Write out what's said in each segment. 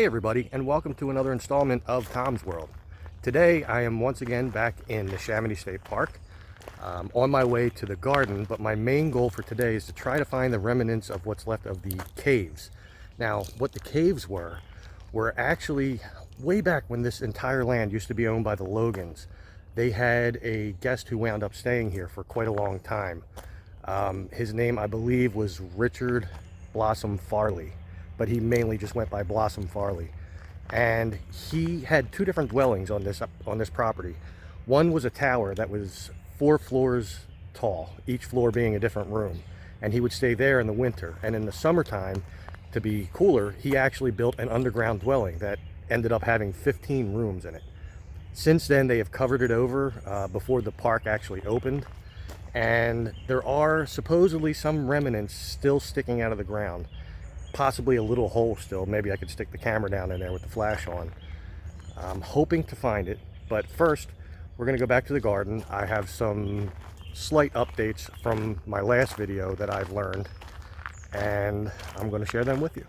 Hey everybody, and welcome to another installment of Tom's World. Today I am once again back in Neshaminy State Park, on my way to the garden, but my main goal for today is to try to find the remnants of what's left of the caves. Now, what the caves were actually way back when this entire land used to be owned by the Logans. They had a guest who wound up staying here for quite a long time. His name, I believe, was Richard Blossom Farley, but he mainly just went by Blossom Farley. And he had two different dwellings on this property. One was a tower that was 4 floors tall, each floor being a different room, and he would stay there in the winter. And in the summertime, to be cooler, he actually built an underground dwelling that ended up having 15 rooms in it. Since then, they have covered it over before the park actually opened, and there are supposedly some remnants still sticking out of the ground. Possibly a little hole still. Maybe I could stick the camera down in there with the flash on. I'm hoping to find it, but first we're going to go back to the garden. I have some slight updates from my last video that I've learned, and I'm going to share them with you.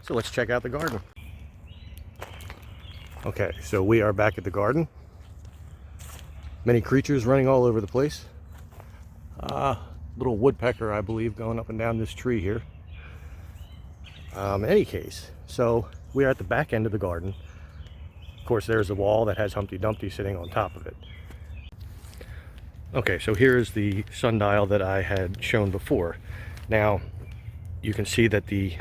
So let's check out the garden. Okay, so we are back at the garden. Many creatures running all over the place. Little woodpecker, I believe, going up and down this tree here. In any case, so we are at the back end of the garden. Of course, there's a wall that has Humpty Dumpty sitting on top of it. Okay, so here's the sundial that I had shown before. Now, you can see that the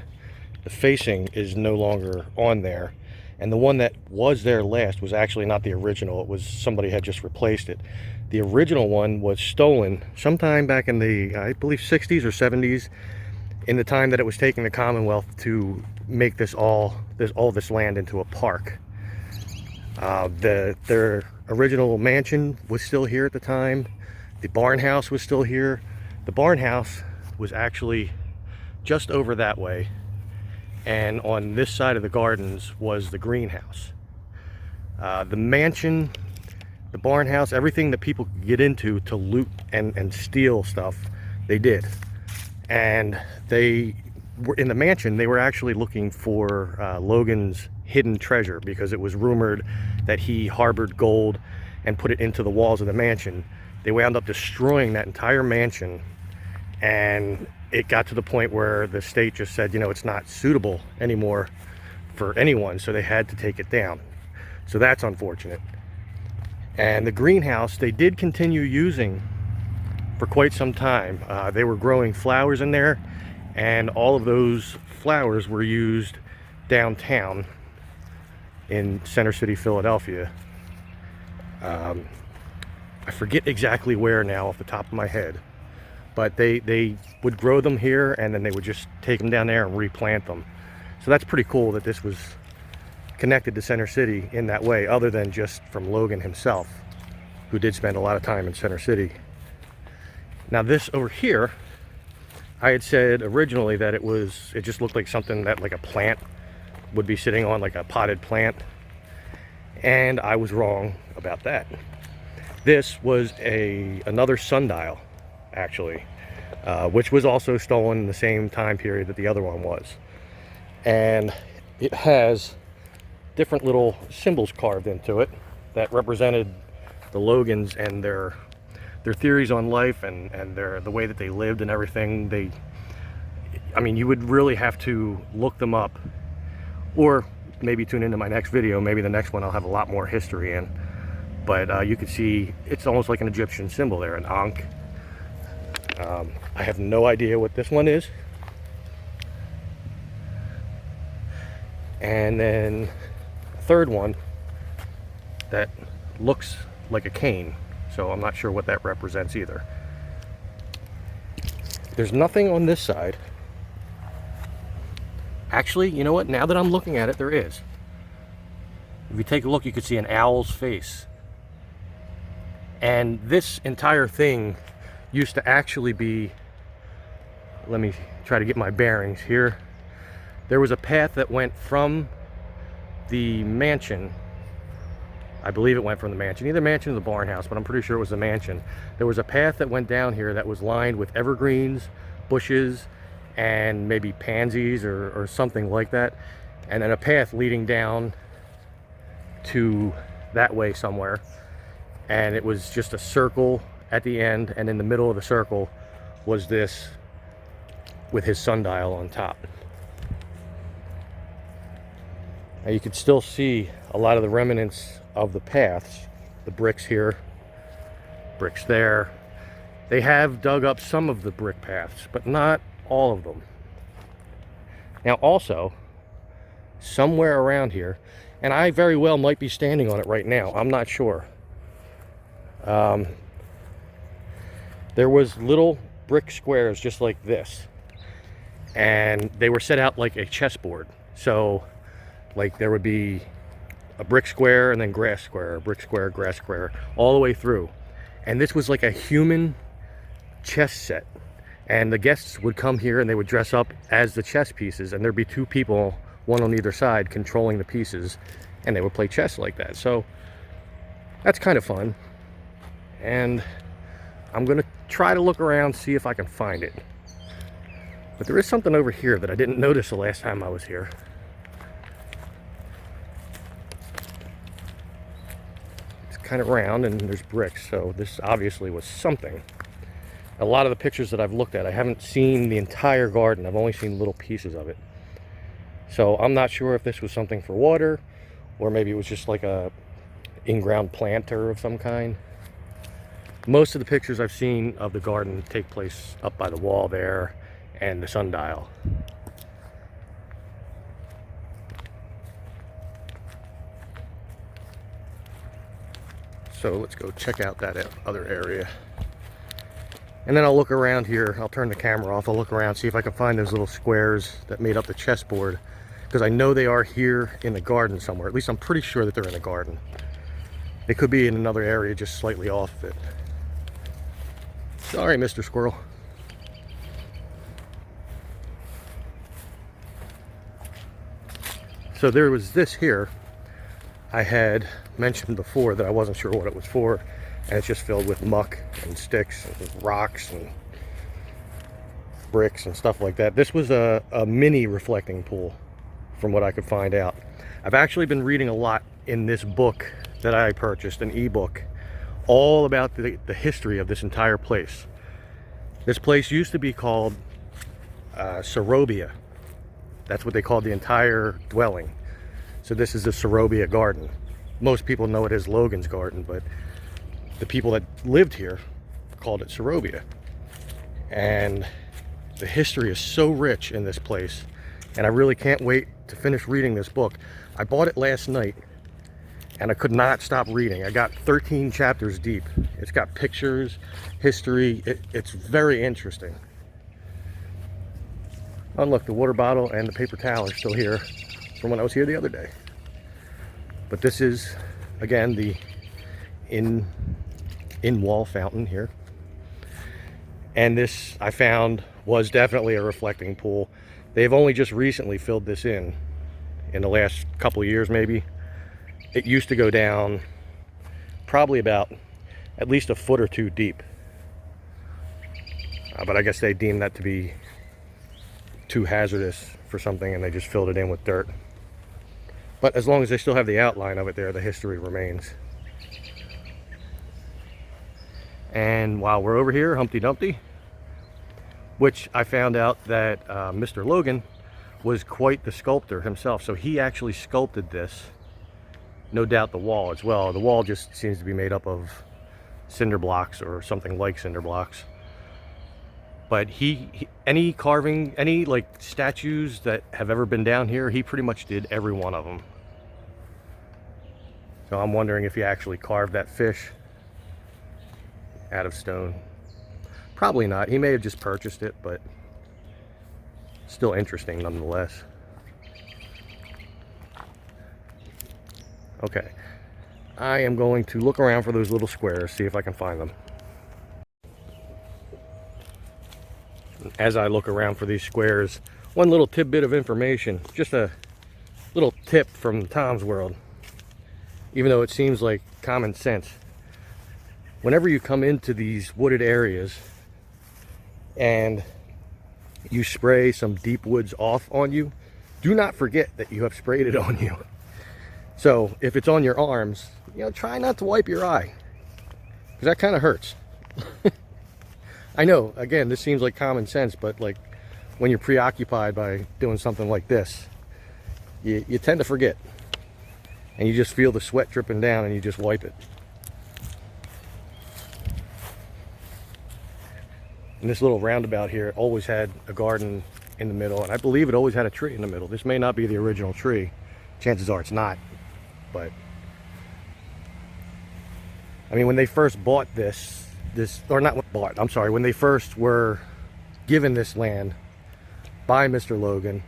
facing is no longer on there, and the one that was there last was actually not the original. It was somebody had just replaced it. The original one was stolen sometime back in the, I believe, 60s or 70s. In the time that it was taking the Commonwealth to make all this land into a park. Their original mansion was still here at the time. The barn house was still here. The barn house was actually just over that way, and on this side of the gardens was the greenhouse. The mansion, the barn house, everything that people could get into to loot and steal stuff, they did. And they were in the mansion. They were actually looking for Logan's hidden treasure, because it was rumored that he harbored gold and put it into the walls of the mansion. They wound up destroying that entire mansion, and it got to the point where the state just said, you know, it's not suitable anymore for anyone, so they had to take it down. So that's unfortunate. And the greenhouse they did continue using for quite some time. They were growing flowers in there, and all of those flowers were used downtown in Center City, Philadelphia. I forget exactly where now off the top of my head, but they would grow them here, and then they would just take them down there and replant them. So that's pretty cool that this was connected to Center City in that way, other than just from Logan himself, who did spend a lot of time in Center City. Now this over here, I had said originally that it just looked like something that like a plant would be sitting on, like a potted plant. And I was wrong about that. This was another sundial, actually, which was also stolen in the same time period that the other one was. And it has different little symbols carved into it that represented the Logans and their theories on life and the way that they lived and everything. I mean, you would really have to look them up, or maybe tune into my next video. Maybe the next one I'll have a lot more history in. But you can see it's almost like an Egyptian symbol there, an Ankh. I have no idea what this one is. And then a third one that looks like a cane. So I'm not sure what that represents either. There's nothing on this side. Actually, you know what? Now that I'm looking at it, there is. If you take a look, you can see an owl's face. And this entire thing used to actually be, let me try to get my bearings here. There was a path that went from the mansion. I believe it went from the mansion, either mansion or the barn house, but I'm pretty sure it was the mansion. There was a path that went down here that was lined with evergreens, bushes, and maybe pansies or something like that. and then a path leading down to that way somewhere, and it was just a circle at the end, and in the middle of the circle was this with his sundial on top. Now you can still see a lot of the remnants of the paths, the bricks here, bricks there. They have dug up some of the brick paths, but not all of them. Now also, somewhere around here, and I very well might be standing on it right now, I'm not sure. There was little brick squares just like this, and they were set out like a chessboard. So like there would be a brick square and then grass square, a brick square, grass square, all the way through. And this was like a human chess set, and the guests would come here and they would dress up as the chess pieces, and there'd be two people, one on either side, controlling the pieces, and they would play chess like that. So that's kind of fun, and I'm gonna try to look around, see if I can find it. But there is something over here that I didn't notice the last time I was here. It's kind of round and there's bricks, so this obviously was something. A lot of the pictures that I've looked at, I haven't seen the entire garden. I've only seen little pieces of it. So I'm not sure if this was something for water, or maybe it was just like a in-ground planter of some kind. Most of the pictures I've seen of the garden take place up by the wall there and the sundial. So let's go check out that other area. And then I'll look around here. I'll turn the camera off. I'll look around, see if I can find those little squares that made up the chessboard, because I know they are here in the garden somewhere. At least I'm pretty sure that they're in the garden. They could be in another area just slightly off of it. Sorry, Mr. Squirrel. So there was this here I had mentioned before that I wasn't sure what it was for, and it's just filled with muck and sticks and rocks and bricks and stuff like that. This was a mini reflecting pool, from what I could find out. I've actually been reading a lot in this book that I purchased, an ebook, all about the history of this entire place. This place used to be called Sorobia. That's what they called the entire dwelling. So this is the Sorobia garden. Most people know it as Logan's garden, but the people that lived here called it Sorobia. And the history is so rich in this place, and I really can't wait to finish reading this book. I bought it last night, and I could not stop reading. I got 13 chapters deep. It's got pictures, history. It's very interesting. Oh, look, the water bottle and the paper towel are still here from when I was here the other day. But this is, again, the in-wall fountain here. And this, I found, was definitely a reflecting pool. They've only just recently filled this in the last couple of years, maybe. It used to go down probably about at least a foot or two deep. But I guess they deemed that to be too hazardous for something, and they just filled it in with dirt. But as long as they still have the outline of it there, the history remains. And while we're over here, Humpty Dumpty, which I found out that Mr. Logan was quite the sculptor himself. So he actually sculpted this. No doubt the wall as well. The wall just seems to be made up of cinder blocks or something like cinder blocks. But any carving, any like statues that have ever been down here, he pretty much did every one of them. So I'm wondering if he actually carved that fish out of stone. Probably not. He may have just purchased it, but still interesting nonetheless. Okay, I am going to look around for those little squares, see if I can find them. As I look around for these squares, one little tidbit of information, just a little tip from Tom's World, even though it seems like common sense. Whenever you come into these wooded areas and you spray some deep woods off on you, do not forget that you have sprayed it on you. So if it's on your arms, you know, try not to wipe your eye, because that kind of hurts. I know, again, this seems like common sense, but like when you're preoccupied by doing something like this, you tend to forget, and you just feel the sweat dripping down and you just wipe it. And this little roundabout here always had a garden in the middle, and I believe it always had a tree in the middle. This may not be the original tree. Chances are it's not, but I mean, when they first bought this, or not bought, I'm sorry, when they first were given this land by Mr. Logan,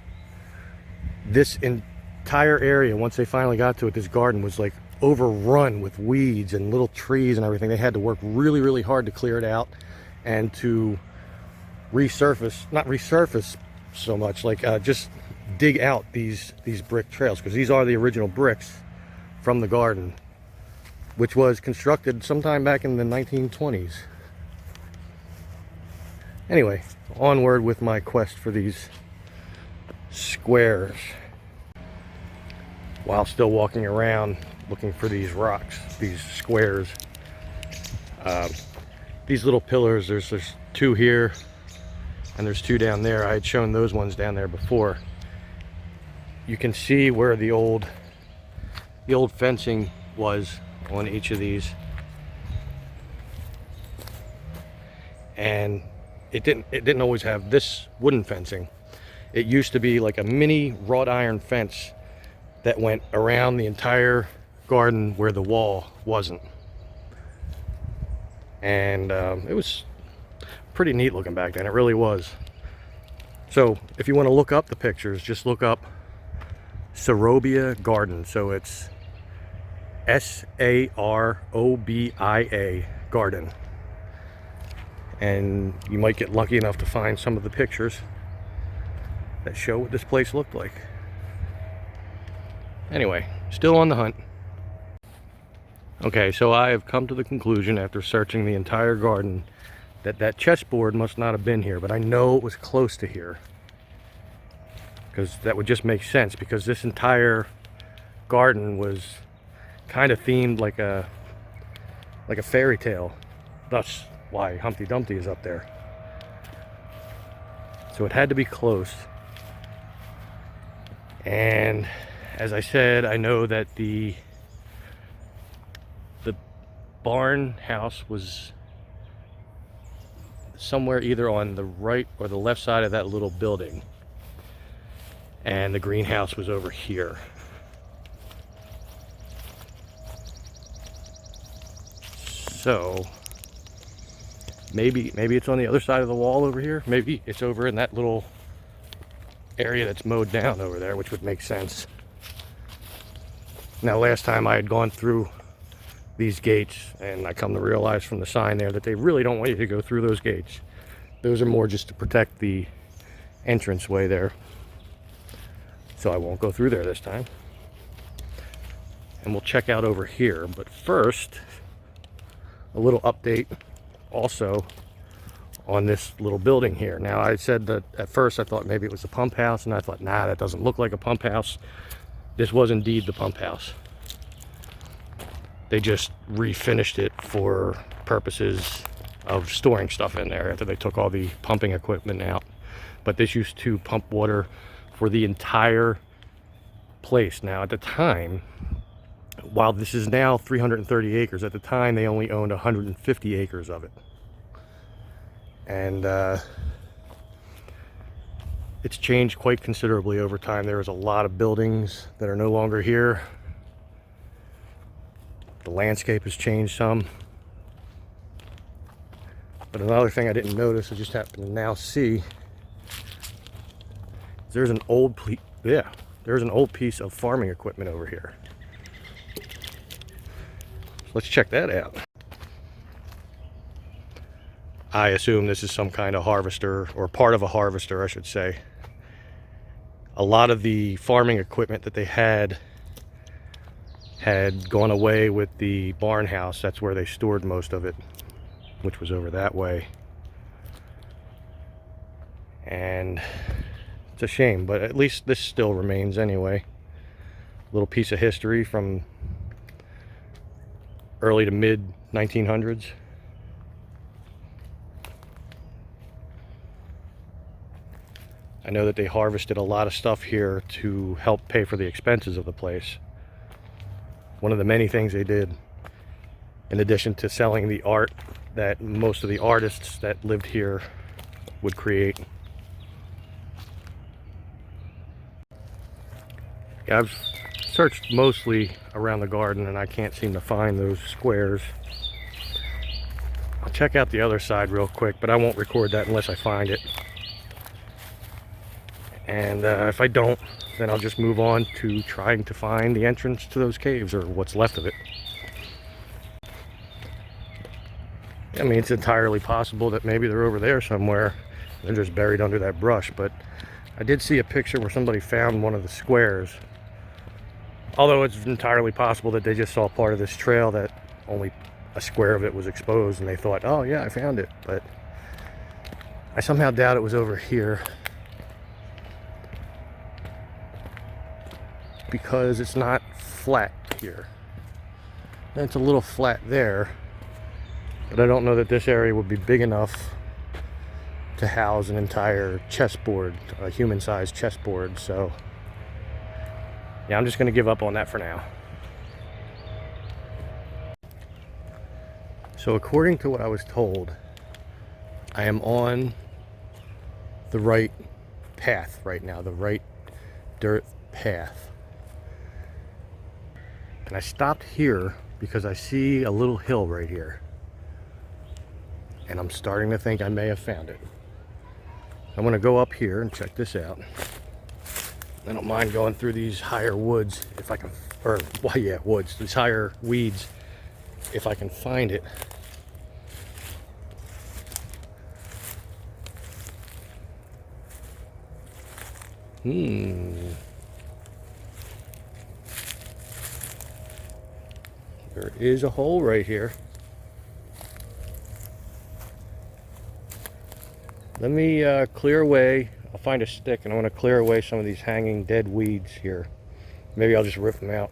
this entire area, once they finally got to it, this garden was like overrun with weeds and little trees and everything. They had to work really, really hard to clear it out and to resurface, not resurface so much, like just dig out these brick trails, because these are the original bricks from the garden, which was constructed sometime back in the 1920s. Anyway, onward with my quest for these squares, while still walking around looking for these rocks, these squares. These little pillars, there's two here and there's two down there. I had shown those ones down there before. You can see where the old fencing was on each of these, and it didn't always have this wooden fencing. It used to be like a mini wrought iron fence that went around the entire garden where the wall wasn't, and it was pretty neat looking back then. It really was. So if you want to look up the pictures, just look up Sarobia Garden. So it's Sarobia Garden, and you might get lucky enough to find some of the pictures that show what this place looked like. Anyway, still on the hunt. Okay, so I have come to the conclusion after searching the entire garden that chessboard must not have been here, but I know it was close to here, because that would just make sense, because this entire garden was kind of themed like a fairy tale. That's why Humpty Dumpty is up there. So it had to be close. And as I said, I know that the barn house was somewhere either on the right or the left side of that little building, and the greenhouse was over here. So maybe it's on the other side of the wall over here. Maybe it's over in that little area that's mowed down over there, which would make sense. Now, last time I had gone through these gates, and I come to realize from the sign there that they really don't want you to go through those gates. Those are more just to protect the entranceway there. So I won't go through there this time. And we'll check out over here. But first, a little update also on this little building here. Now, I said that at first I thought maybe it was a pump house, and I thought, nah, that doesn't look like a pump house. This was indeed the pump house. They just refinished it for purposes of storing stuff in there after they took all the pumping equipment out. But this used to pump water for the entire place. Now, at the time, while this is now 330 acres, at the time they only owned 150 acres of it. And it's changed quite considerably over time. There is a lot of buildings that are no longer here. The landscape has changed some. But another thing I didn't notice, I just happened to now see, there's an old piece of farming equipment over here. Let's check that out. I assume this is some kind of harvester, or part of a harvester, I should say. A lot of the farming equipment that they had gone away with the barn house. That's where they stored most of it, which was over that way. And it's a shame, but at least this still remains anyway. Little piece of history from early to mid 1900s. I know that they harvested a lot of stuff here to help pay for the expenses of the place. One of the many things they did, in addition to selling the art that most of the artists that lived here would create. Yeah, I've searched mostly around the garden and I can't seem to find those squares. I'll check out the other side real quick, but I won't record that unless I find it. And if I don't, then I'll just move on to trying to find the entrance to those caves, or what's left of it. I mean, it's entirely possible that maybe they're over there somewhere. They're just buried under that brush, but I did see a picture where somebody found one of the squares. Although it's entirely possible that they just saw part of this trail that only a square of it was exposed and they thought, oh yeah, I found it. But I somehow doubt it was over here, because it's not flat here. And it's a little flat there, but I don't know that this area would be big enough to house an entire chessboard, a human-sized chessboard. So yeah, I'm just going to give up on that for now. So according to what I was told, I am on the right path right now, the right dirt path. And I stopped here because I see a little hill right here. And I'm starting to think I may have found it. I'm going to go up here and check this out. I don't mind going through these higher woods if I can, or, well, yeah, woods, these higher weeds, if I can find it. There is a hole right here. Let me clear away. I'll find a stick and I want to clear away some of these hanging dead weeds here. Maybe I'll just rip them out.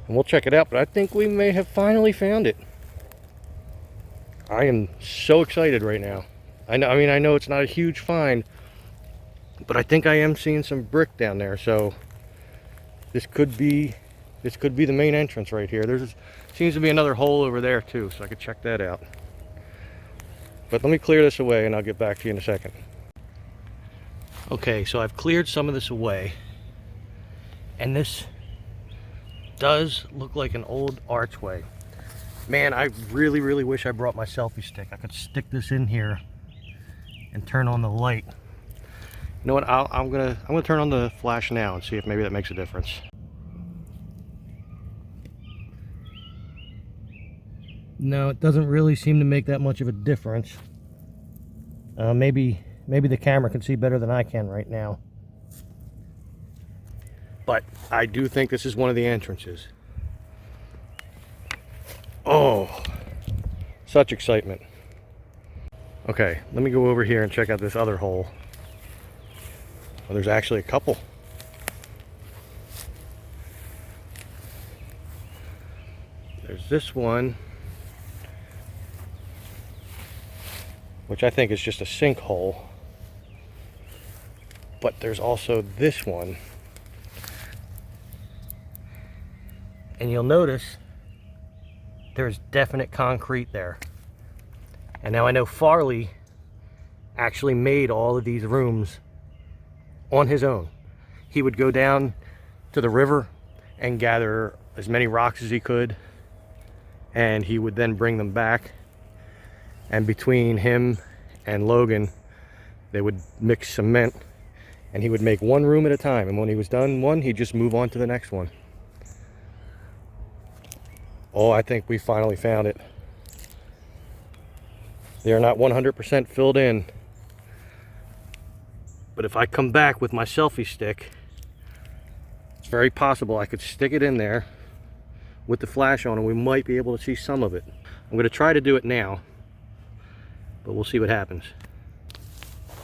And we'll check it out, but I think we may have finally found it. I am so excited right now. I know it's not a huge find, but I think I am seeing some brick down there, so this could be the main entrance right here. There's seems to be another hole over there too, so I could check that out. But let me clear this away and I'll get back to you in a second. Okay, so I've cleared some of this away, and this does look like an old archway. Man, I really, really wish I brought my selfie stick. I could stick this in here and turn on the light. You know what? I'm gonna turn on the flash now and see if maybe that makes a difference. No, it doesn't really seem to make that much of a difference. Maybe the camera can see better than I can right now. But I do think this is one of the entrances. Oh, such excitement. Okay, let me go over here and check out this other hole. Well, there's actually a couple. There's this one, which I think is just a sinkhole. But there's also this one. And you'll notice there's definite concrete there. And now I know Farley actually made all of these rooms on his own. He would go down to the river and gather as many rocks as he could, and he would then bring them back, and between him and Logan they would mix cement, and he would make one room at a time, and when he was done one, he'd just move on to the next one. Oh, I think we finally found it. They are not 100% filled in, but if I come back with my selfie stick, it's very possible I could stick it in there with the flash on and we might be able to see some of it. I'm going to try to do it now, but we'll see what happens.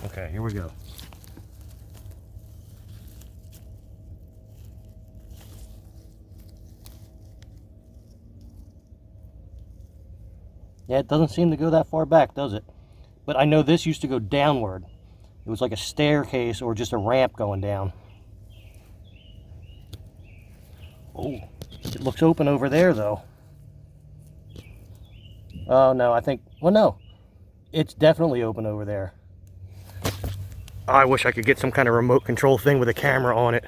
Okay, here we go. Yeah, it doesn't seem to go that far back, does it? But I know this used to go downward. It was like a staircase or just a ramp going down. Oh, it looks open over there, though. Oh, no, I think... Well, no. It's definitely open over there. I wish I could get some kind of remote control thing with a camera on it.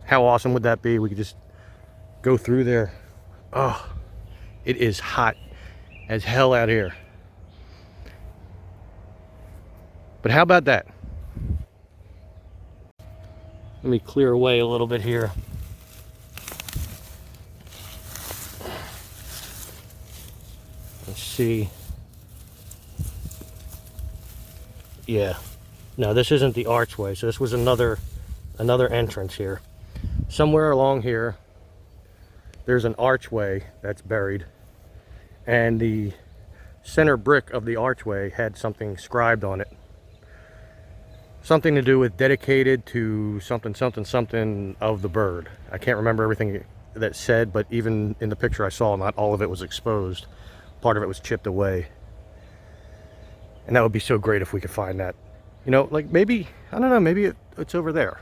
How awesome would that be? We could just go through there. Oh, it is hot as hell out here. But how about that? Let me clear away a little bit here. Let's see. Yeah. No, this isn't the archway. So this was another entrance here. Somewhere along here, there's an archway that's buried. And the center brick of the archway had something scribed on it. Something to do with dedicated to something, something, something of the bird. I can't remember everything that said, but even in the picture I saw, not all of it was exposed. Part of it was chipped away. And that would be so great if we could find that. You know, like maybe, I don't know, maybe it's over there.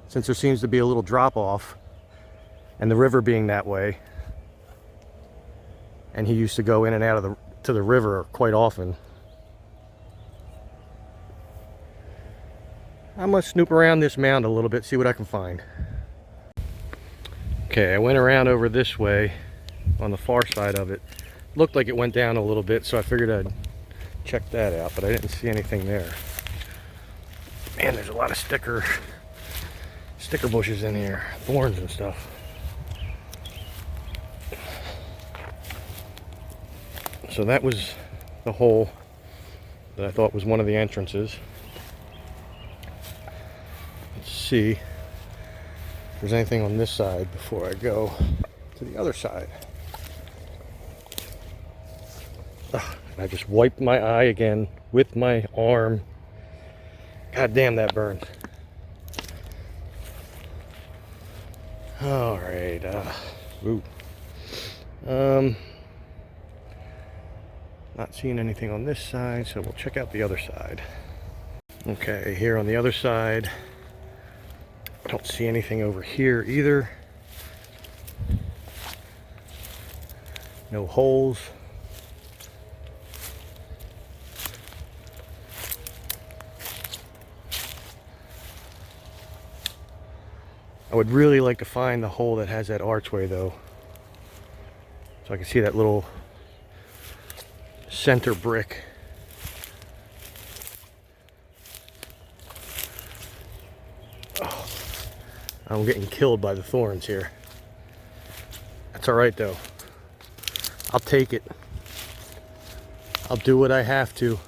Since there seems to be a little drop off, and the river being that way. And he used to go in and out of to the river quite often. I'm gonna snoop around this mound a little bit, see what I can find. Okay, I went around over this way on the far side of it. Looked like it went down a little bit, so I figured I'd check that out, but I didn't see anything there. Man, there's a lot of sticker bushes in here, thorns and stuff. So that was the hole that I thought was one of the entrances. Let's see if there's anything on this side before I go to the other side. Ugh, I just wiped my eye again with my arm. God damn, that burns. All right. Not seeing anything on this side, so we'll check out the other side. Okay, here on the other side, I don't see anything over here either. No holes. I would really like to find the hole that has that archway though, so I can see that little center brick. Oh, I'm getting killed by the thorns here. That's all right though. I'll take it. I'll do what I have to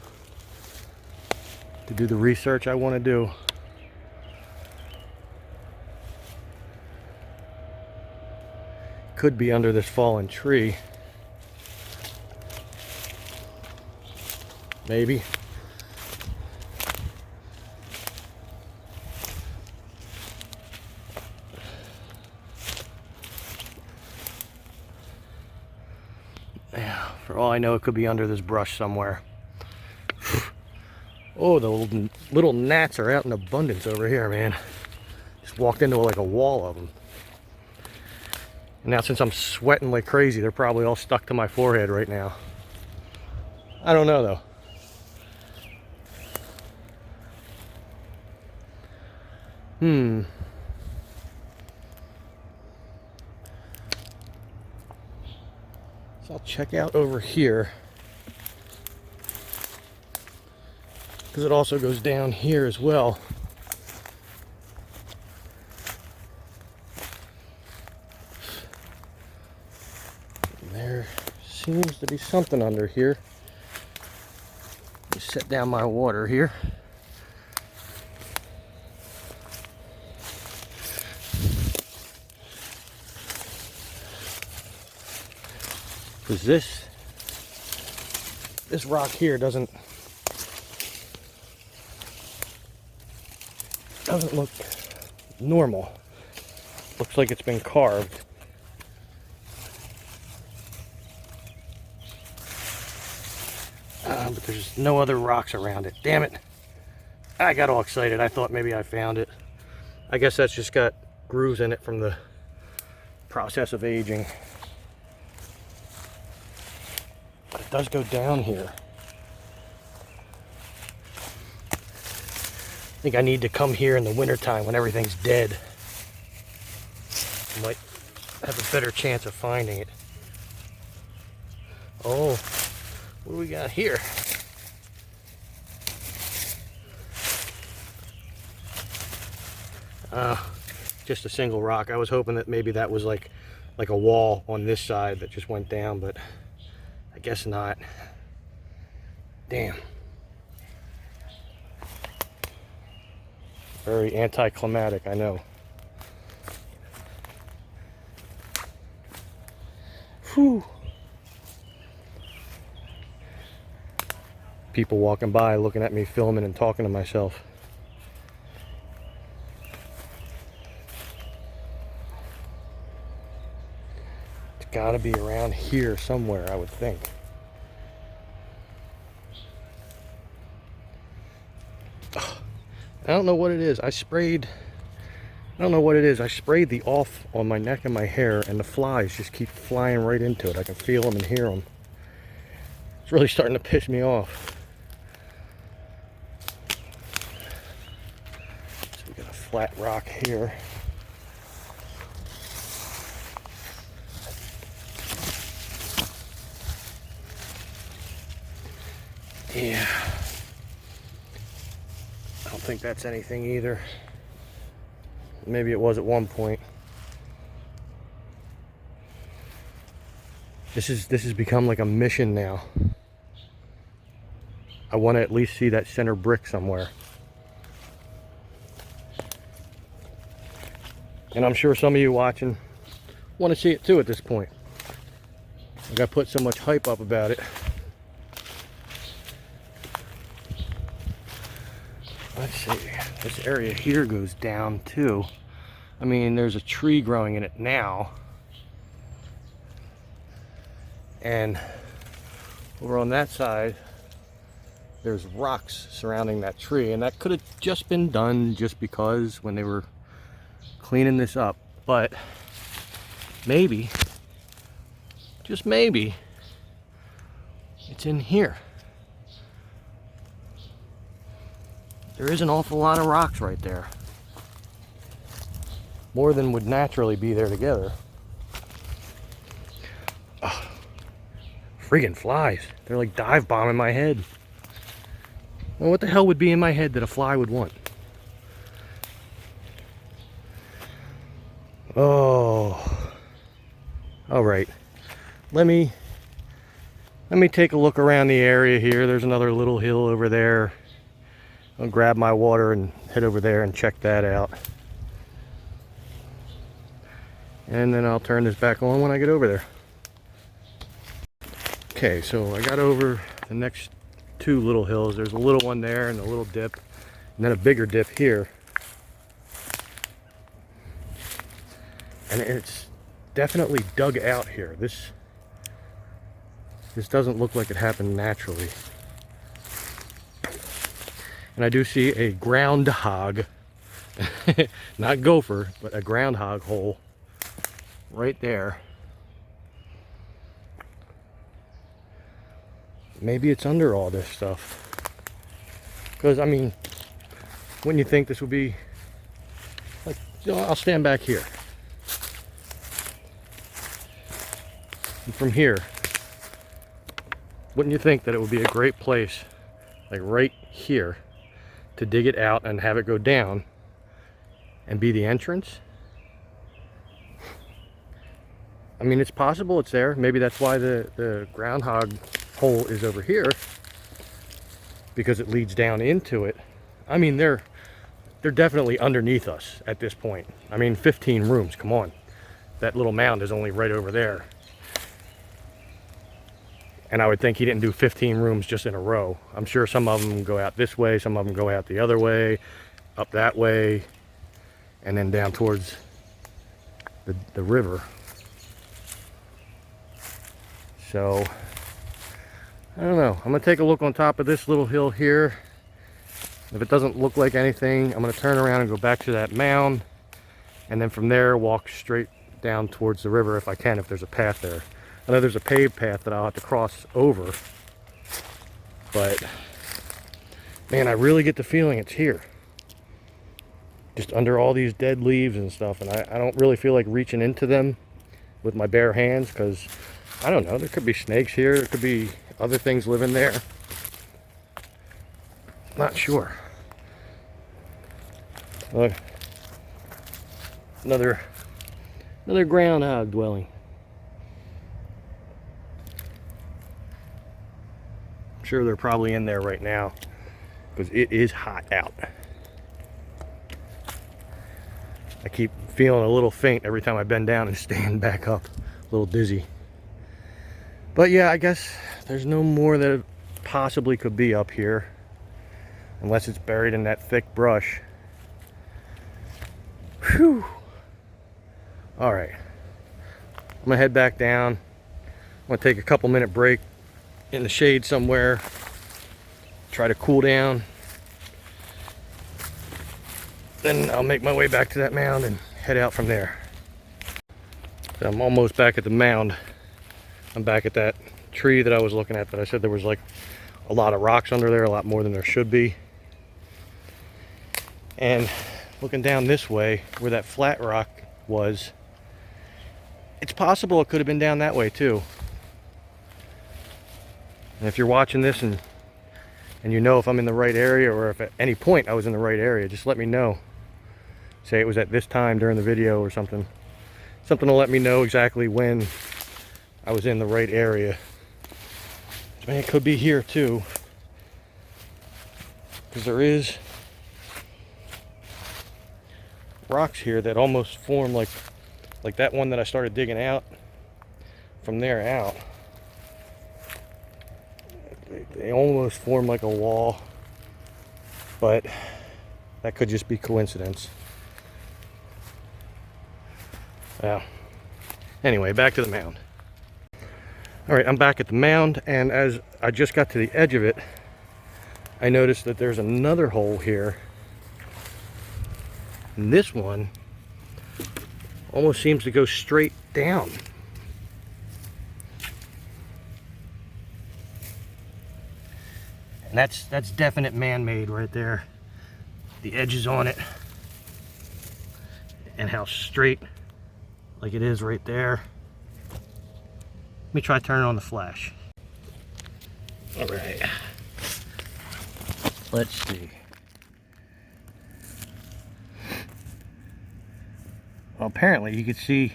do the research I want to do. Could be under this fallen tree. Maybe. Yeah, for all I know, it could be under this brush somewhere. Oh, the little gnats are out in abundance over here, man. Just walked into like a wall of them. Now, since I'm sweating like crazy, they're probably all stuck to my forehead right now. I don't know, though. So I'll check out over here, because it also goes down here as well. There seems to be something under here. Just set down my water here. Because this rock here doesn't look normal. Looks like it's been carved. but there's no other rocks around it. Damn it. I got all excited. I thought maybe I found it. I guess that's just got grooves in it from the process of aging. But it does go down here. I think I need to come here in the wintertime when everything's dead. I might have a better chance of finding it. Oh, what do we got here? Just a single rock. I was hoping that maybe that was like a wall on this side that just went down, but I guess not. Damn. Very anticlimactic, I know. Whew. People walking by looking at me filming and talking to myself. It's gotta be around here somewhere, I would think. I don't know what it is. I don't know what it is. I sprayed the off on my neck and my hair, and the flies just keep flying right into it. I can feel them and hear them. It's really starting to piss me off. So we got a flat rock here. Yeah. I don't think that's anything either. Maybe it was at one point. This has become like a mission now. I want to at least see that center brick somewhere. And I'm sure some of you watching want to see it too at this point. I got put so much hype up about it. Let's see, this area here goes down too. I mean, there's a tree growing in it now. And over on that side, there's rocks surrounding that tree. And that could have just been done just because when they were cleaning this up. But maybe, just maybe, it's in here. There is an awful lot of rocks right there. More than would naturally be there together. Oh, friggin' flies. They're like dive bombing my head. Well, what the hell would be in my head that a fly would want? Oh. Alright. Let me take a look around the area here. There's another little hill over there. I'll grab my water and head over there and check that out. And then I'll turn this back on when I get over there. Okay, so I got over the next two little hills. There's a little one there and a little dip, and then a bigger dip here. And it's definitely dug out here. This doesn't look like it happened naturally. And I do see a groundhog, not gopher, but a groundhog hole right there. Maybe it's under all this stuff. Because, I mean, wouldn't you think this would be, like, you know, I'll stand back here. And from here, wouldn't you think that it would be a great place, like right here, to dig it out and have it go down and be the entrance? I mean, it's possible it's there. Maybe that's why the groundhog hole is over here, because it leads down into it. I mean, they're definitely underneath us at this point. I mean, 15 rooms, come on. That little mound is only right over there. And I would think he didn't do 15 rooms just in a row. I'm sure some of them go out this way, some of them go out the other way, up that way, and then down towards the river. So I don't know. I'm gonna take a look on top of this little hill here. If it doesn't look like anything, I'm gonna turn around and go back to that mound, and then from there walk straight down towards the river if I can, if there's a path there. I know there's a paved path that I'll have to cross over, but man, I really get the feeling it's here. Just under all these dead leaves and stuff, and I don't really feel like reaching into them with my bare hands, because I don't know, there could be snakes here, there could be other things living there. Not sure. Look, another groundhog dwelling. I'm sure they're probably in there right now because it is hot out. I keep feeling a little faint every time I bend down and stand back up, a little dizzy. But yeah, I guess there's no more that possibly could be up here, unless it's buried in that thick brush. Whew. All right, I'm gonna head back down. I'm gonna take a couple minute break in the shade somewhere, try to cool down. Then I'll make my way back to that mound and head out from there. So I'm almost back at the mound. I'm back at that tree that I was looking at that I said there was like a lot of rocks under there, a lot more than there should be. And looking down this way where that flat rock was, it's possible it could have been down that way too. And if you're watching this and you know if I'm in the right area, or if at any point I was in the right area, just let me know. Say it was at this time during the video or something. Something to let me know exactly when I was in the right area. I mean, it could be here too, because there is rocks here that almost form like that one that I started digging out. From there out, they almost form like a wall, but that could just be coincidence. Yeah. Anyway, back to the mound. All right, I'm back at the mound, and as I just got to the edge of it, I noticed that there's another hole here. And this one almost seems to go straight down. And that's definite man-made right there. The edges on it, and how straight like it is right there. Let me try turning on the flash. All right, let's see. Well, apparently you can see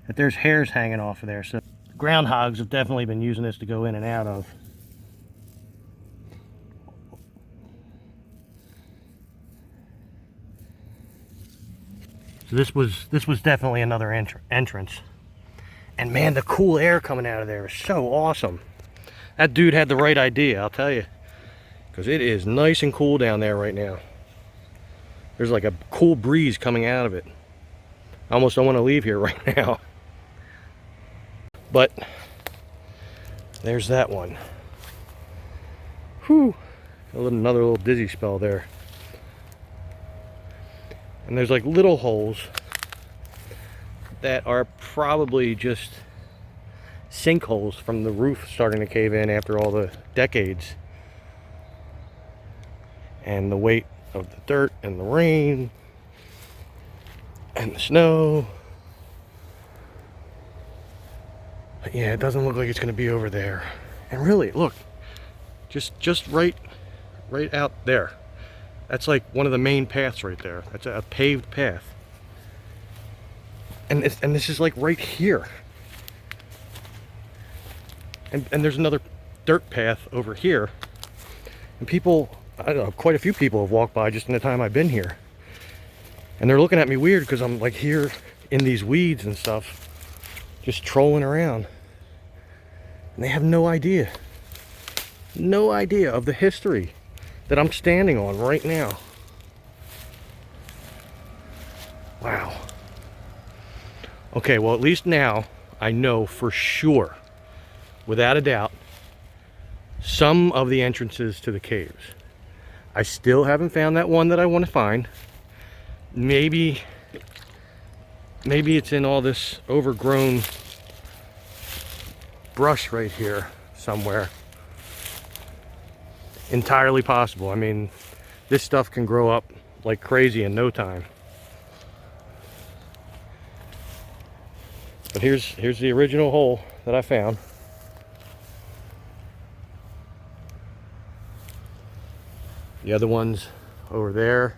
that there's hairs hanging off of there, so groundhogs have definitely been using this to go in and out of. So this was definitely another entrance. And man, the cool air coming out of there is so awesome. That dude had the right idea, I'll tell you. Because it is nice and cool down there right now. There's like a cool breeze coming out of it. I almost don't want to leave here right now. But there's that one. Whew. Another little dizzy spell there. And there's like little holes that are probably just sinkholes from the roof starting to cave in after all the decades and the weight of the dirt and the rain and the snow. But yeah, it doesn't look like it's going to be over there. And really, look, just right out there. That's like one of the main paths right there. That's a paved path. And this is like right here. And there's another dirt path over here. And people, I don't know, quite a few people have walked by just in the time I've been here. And they're looking at me weird because I'm like here in these weeds and stuff, just trolling around. And they have no idea of the history that I'm standing on right now. Wow. Okay, well, at least now I know for sure, without a doubt, some of the entrances to the caves. I still haven't found that one that I want to find. Maybe it's in all this overgrown brush right here somewhere. Entirely possible. I mean, this stuff can grow up like crazy in no time. But here's the original hole that I found. The other one's over there.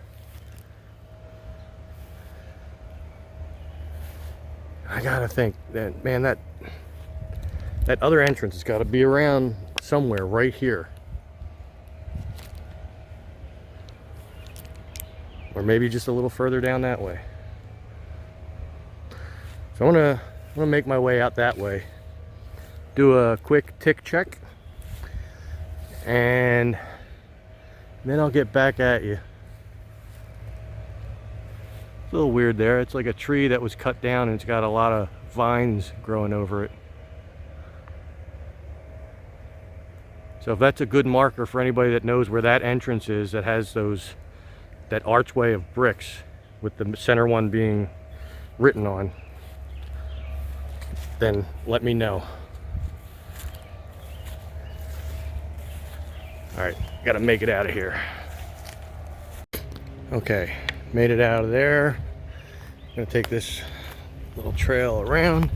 I gotta think that, man, that other entrance has got to be around somewhere right here. Or maybe just a little further down that way. So I'm gonna make my way out that way. Do a quick tick check. And then I'll get back at you. It's a little weird there. It's like a tree that was cut down and it's got a lot of vines growing over it. So if that's a good marker for anybody that knows where that entrance is, that has that archway of bricks with the center one being written on, then let me know. All right, gotta make it out of here. Okay, made it out of there. I'm gonna take this little trail around,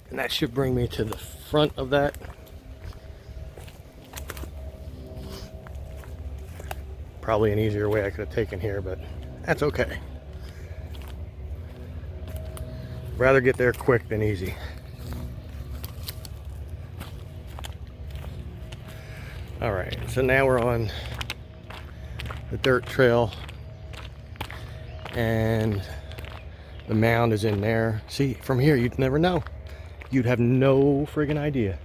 and that should bring me to the front of that. Probably an easier way I could have taken here, but that's okay. Rather get there quick than easy. All right, so now we're on the dirt trail and the mound is in there. See, from here you'd never know. You'd have no friggin' idea.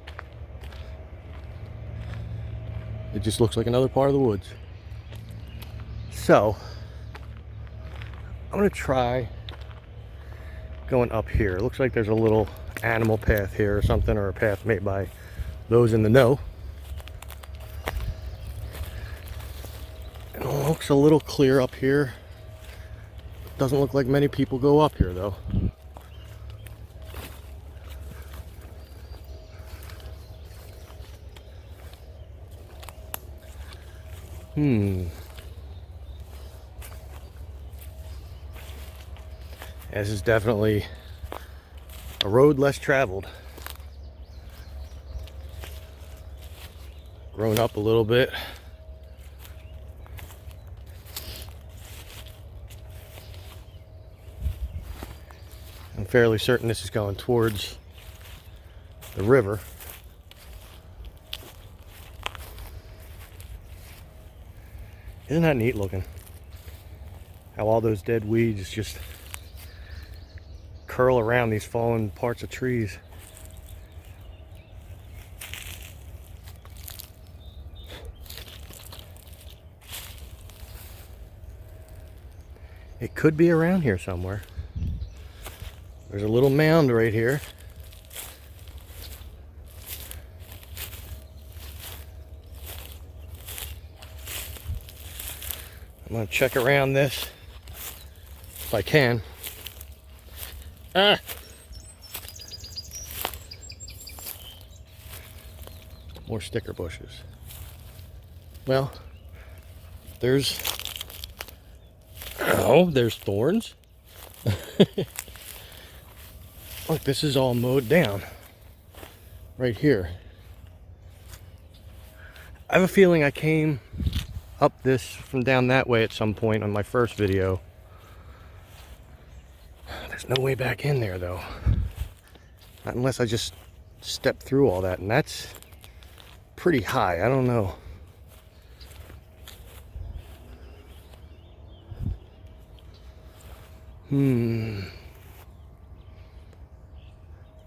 It just looks like another part of the woods. So I'm gonna try going up here. It looks like there's a little animal path here or something, or a path made by those in the know. It looks a little clear up here. Doesn't look like many people go up here though. This is definitely a road less traveled. Grown up a little bit. I'm fairly certain this is going towards the river. Isn't that neat looking? How all those dead weeds just curl around these fallen parts of trees. It could be around here somewhere. There's a little mound right here. I'm going to check around this if I can. More sticker bushes. Well, there's thorns. Look, this is all mowed down right here. I have a feeling I came up this from down that way at some point on my first video. There's no way back in there though. Not unless I just stepped through all that, and that's pretty high. I don't know.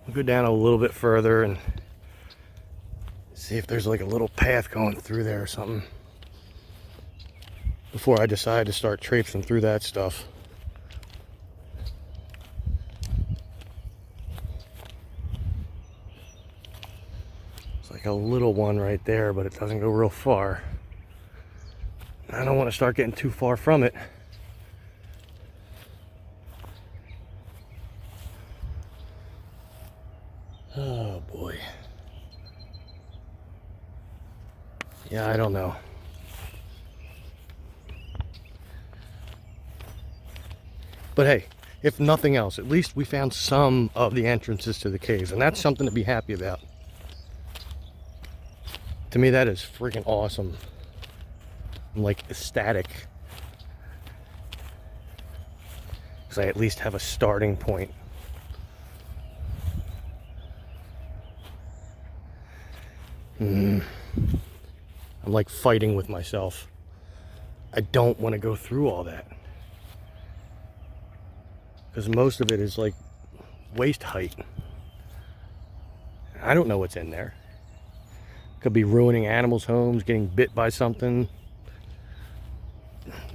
I'll go down a little bit further and see if there's like a little path going through there or something before I decide to start traipsing through that stuff. It's like a little one right there, but it doesn't go real far. I don't want to start getting too far from it. Oh boy. Yeah, I don't know. But hey, if nothing else, at least we found some of the entrances to the caves, and that's something to be happy about. To me, that is freaking awesome. I'm like ecstatic. Because I at least have a starting point. I'm like fighting with myself. I don't want to go through all that. Because most of it is like waist height. I don't know what's in there. Could be ruining animals' homes, getting bit by something.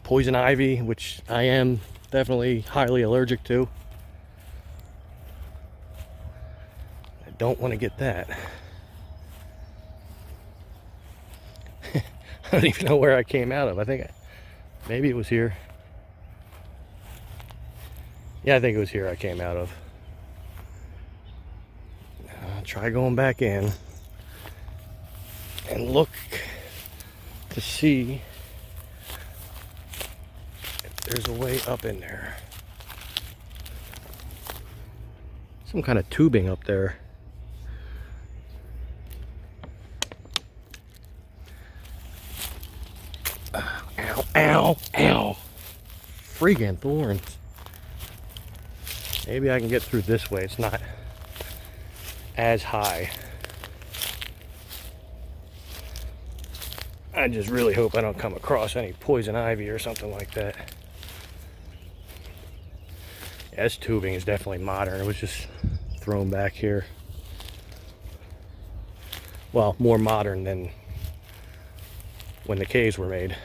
Poison ivy, which I am definitely highly allergic to. I don't want to get that. I don't even know where I came out of. I think maybe it was here. Yeah, I think it was here I came out of. I'll try going back in and look to see if there's a way up in there. Some kind of tubing up there. Ow, ow, ow. Freaking thorns. Maybe I can get through this way. It's not as high. I just really hope I don't come across any poison ivy or something like that. Yeah, this tubing is definitely modern. It was just thrown back here. Well, more modern than when the caves were made,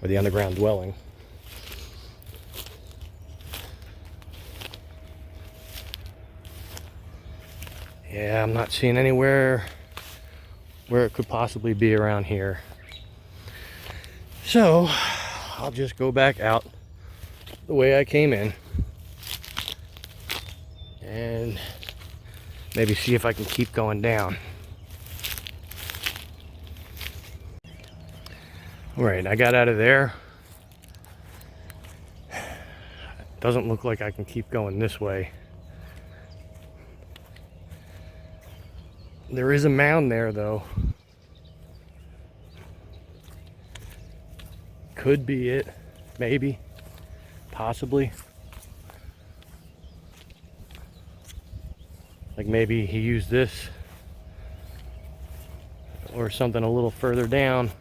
or the underground dwelling. Yeah, I'm not seeing anywhere where it could possibly be around here. So, I'll just go back out the way I came in. And maybe see if I can keep going down. Alright, I got out of there. Doesn't look like I can keep going this way. There is a mound there, though. Could be it. Maybe. Possibly. Like maybe he used this or something a little further down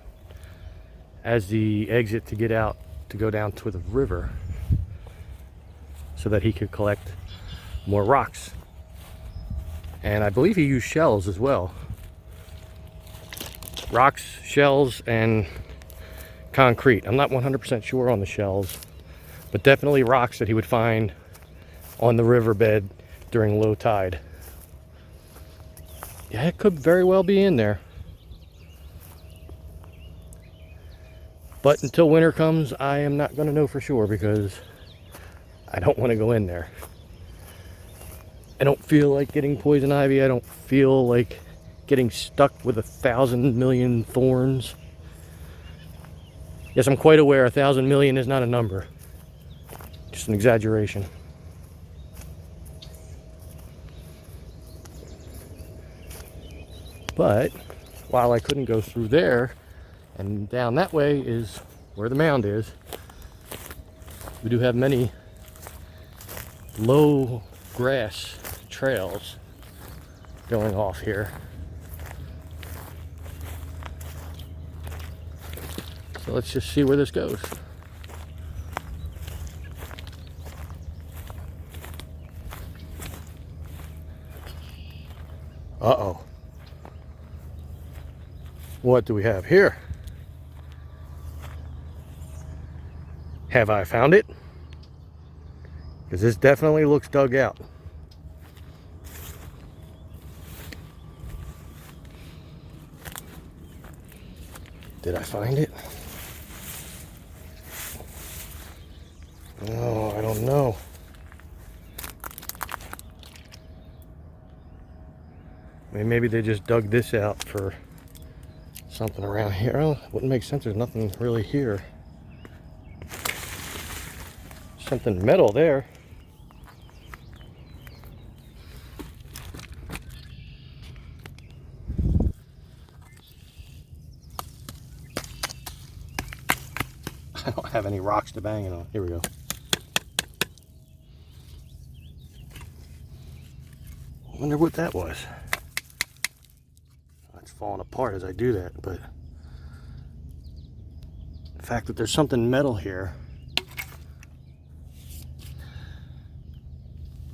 as the exit to get out to go down to the river so that he could collect more rocks. And I believe he used shells as well. Rocks, shells, and concrete. I'm not 100% sure on the shells, but definitely rocks that he would find on the riverbed during low tide. Yeah, it could very well be in there. But until winter comes, I am not going to know for sure because I don't want to go in there. I don't feel like getting poison ivy. I don't feel like getting stuck with 1,000 million thorns. Yes, I'm quite aware 1,000 million is not a number. Just an exaggeration. But while I couldn't go through there, and down that way is where the mound is, we do have many low grass trails going off here. So let's just see where this goes. Uh-oh. What do we have here? Have I found it? Because this definitely looks dug out. Did I find it? Oh, I don't know. I mean, maybe they just dug this out for something around here. Well, it wouldn't make sense. There's nothing really here. Something metal there. I don't have any rocks to bang it on. Here we go. I wonder what that was. It's falling apart as I do that, but the fact that there's something metal here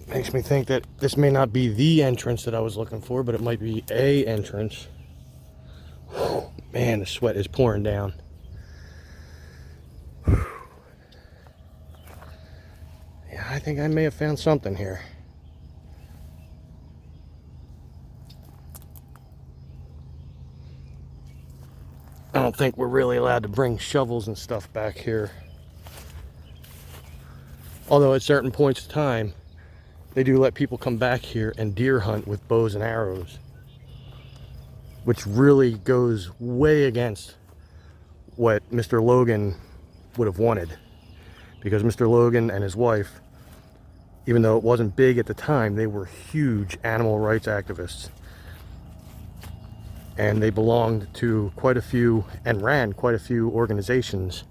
makes me think that this may not be the entrance that I was looking for, but it might be a entrance. Man, the sweat is pouring down. Yeah, I think I may have found something here. I don't think we're really allowed to bring shovels and stuff back here. Although at certain points of time, they do let people come back here and deer hunt with bows and arrows, which really goes way against what Mr. Logan would have wanted. Because Mr. Logan and his wife, even though it wasn't big at the time, they were huge animal rights activists. And they belonged to quite a few and ran quite a few organizations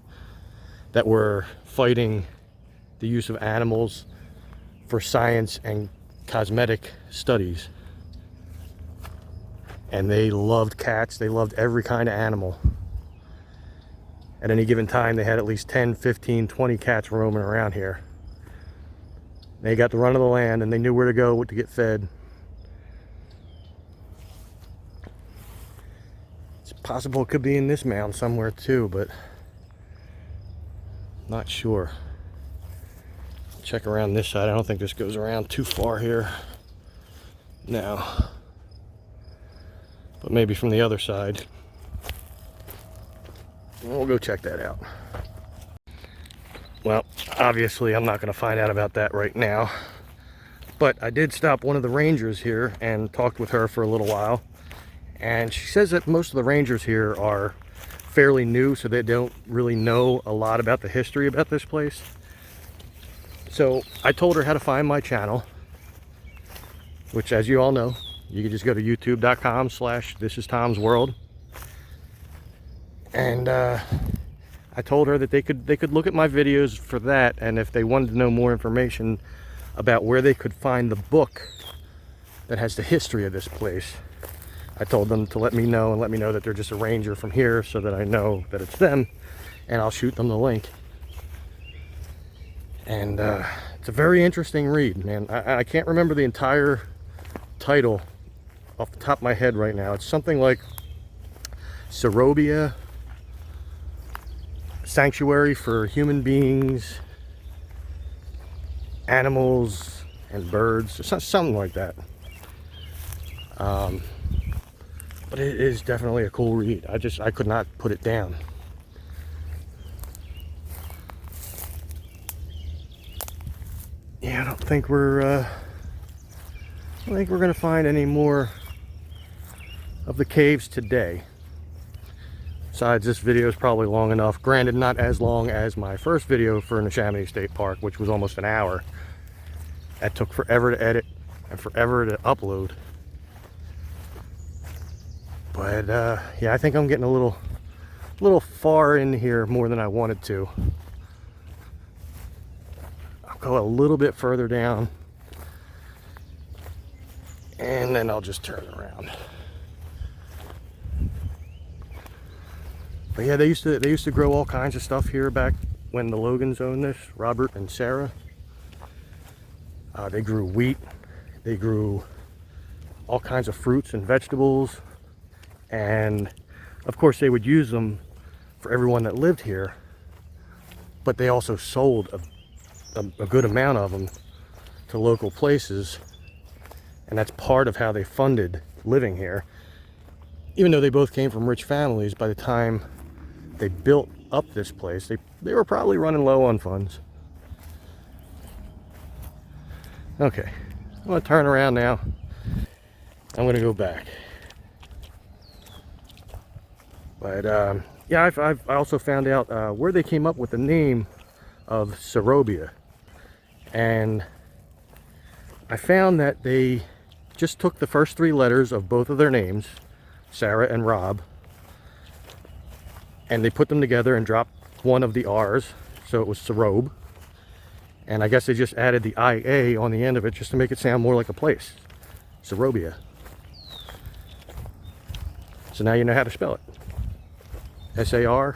that were fighting the use of animals for science and cosmetic studies. And they loved cats. They loved every kind of animal. At any given time, they had at least 10, 15, 20 cats roaming around here. They got the run of the land and they knew where to go to get fed. Possible it could be in this mound somewhere too, but not sure. Check around this side. I don't think this goes around too far here. No. But maybe from the other side. We'll go check that out. Well, obviously I'm not going to find out about that right now. But I did stop one of the rangers here and talked with her for a little while. And she says that most of the rangers here are fairly new, so they don't really know a lot about the history about this place. So I told her how to find my channel, which, as you all know, you can just go to youtube.com/thisistomsworld. And I told her that they could look at my videos for that, and if they wanted to know more information about where they could find the book that has the history of this place, I told them to let me know that they're just a ranger from here so that I know that it's them, and I'll shoot them the link. And it's a very interesting read, man. I can't remember the entire title off the top of my head right now. It's something like Serobia, Sanctuary for Human Beings, Animals, and Birds, or something like that. But it is definitely a cool read. I could not put it down. Yeah, I don't think we're gonna find any more of the caves today. Besides, this video is probably long enough. Granted, not as long as my first video for Neshaminy State Park, which was almost an hour. That took forever to edit and forever to upload. But yeah, I think I'm getting a little far in here more than I wanted to. I'll go a little bit further down, and then I'll just turn around. But yeah, they used to grow all kinds of stuff here back when the Logans owned this, Robert and Sarah. They grew wheat. They grew all kinds of fruits and vegetables. And of course they would use them for everyone that lived here, but they also sold a good amount of them to local places, and that's part of how they funded living here. Even though they both came from rich families, by the time they built up this place. They were probably running low on funds. Okay, I'm gonna turn around now. I'm gonna go back. But yeah, I also found out where they came up with the name of Serobia, and I found that they just took the first 3 letters of both of their names, Sarah and Rob, and they put them together and dropped one of the R's, so it was Serob. And I guess they just added the IA on the end of it just to make it sound more like a place. Serobia. So now you know how to spell it. Sarobia.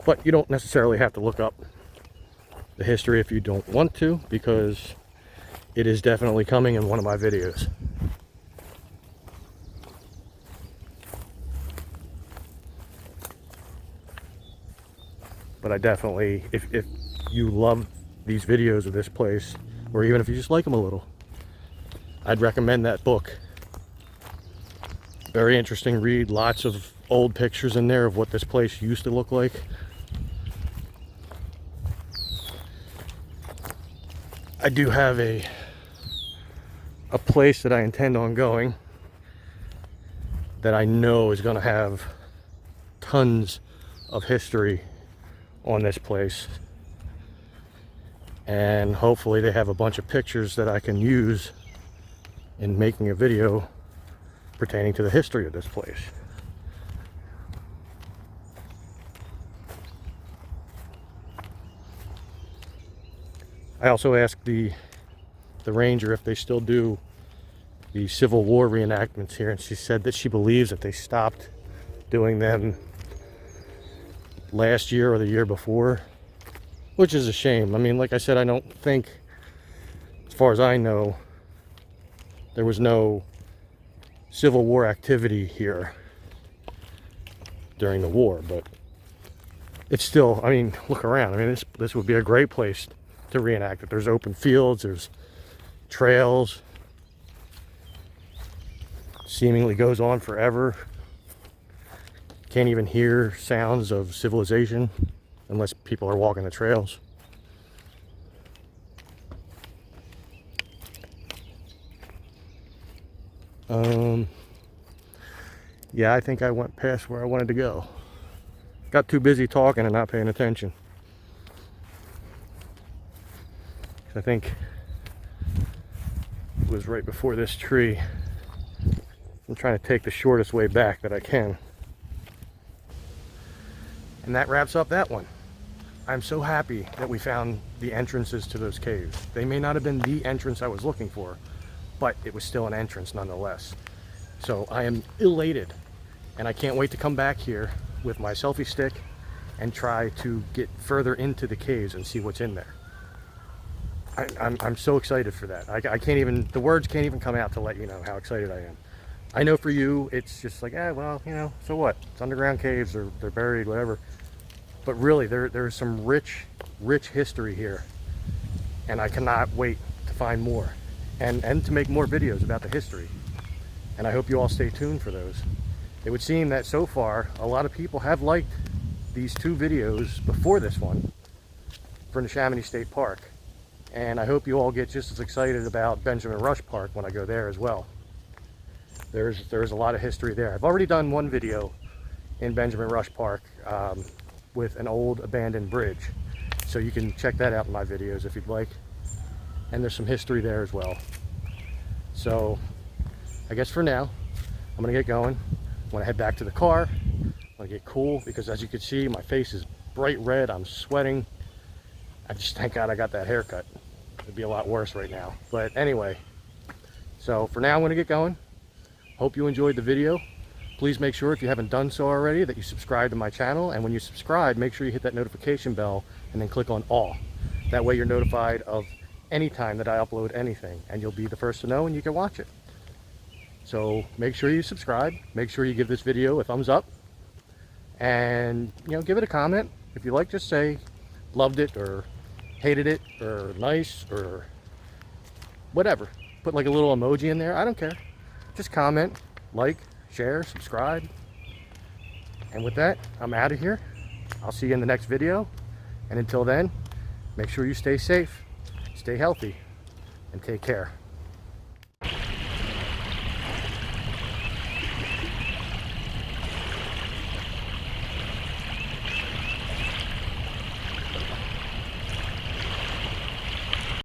But you don't necessarily have to look up the history if you don't want to, because it is definitely coming in one of my videos. But I definitely, if you love these videos of this place, or even if you just like them a little, I'd recommend that book. Very interesting read, lots of old pictures in there of what this place used to look like. I do have a place that I intend on going that I know is going to have tons of history on this place, and hopefully they have a bunch of pictures that I can use in making a video pertaining to the history of this place. I also asked the ranger if they still do the Civil War reenactments here, and she said that she believes that they stopped doing them last year or the year before, which is a shame. I mean, like I said, I don't think, as far as I know, there was no Civil War activity here during the war, but it's still, I mean, look around. I mean, this would be a great place to reenact it. There's open fields, there's trails, seemingly goes on forever. Can't even hear sounds of civilization unless people are walking the trails. Yeah, I think I went past where I wanted to go. Got too busy talking and not paying attention. I think it was right before this tree. I'm trying to take the shortest way back that I can. And that wraps up that one. I'm so happy that we found the entrances to those caves. They may not have been the entrance I was looking for, but it was still an entrance nonetheless. So I am elated, and I can't wait to come back here with my selfie stick and try to get further into the caves and see what's in there. I'm so excited for that. I can't even, the words can't even come out to let you know how excited I am. I know for you, it's just like, well, you know, so what? It's underground caves, they're buried, whatever. But really, there's some rich history here, and I cannot wait to find more and to make more videos about the history. And I hope you all stay tuned for those. It would seem that so far, a lot of people have liked these 2 videos before this one for Neshaminy State Park. And I hope you all get just as excited about Benjamin Rush Park when I go there as well. There's a lot of history there. I've already done one video in Benjamin Rush Park with an old abandoned bridge. So you can check that out in my videos if you'd like. And there's some history there as well. So I guess for now, I'm gonna get going. I'm gonna head back to the car. I'm gonna get cool because, as you can see, my face is bright red. I'm sweating. I just thank God I got that haircut. It'd be a lot worse right now. But anyway, so for now I'm gonna get going. Hope you enjoyed the video. Please make sure, if you haven't done so already, that you subscribe to my channel. And when you subscribe, make sure you hit that notification bell and then click on all. That way you're notified of any time that I upload anything, and you'll be the first to know and you can watch it. So make sure you subscribe. Make sure you give this video a thumbs up, and give it a comment. If you like, just say loved it or hated it or nice or whatever. put like a little emoji in there. I don't care. Just comment, like, share, subscribe. And with that, I'm out of here. I'll see you in the next video. And until then, make sure you stay safe, stay healthy, and take care.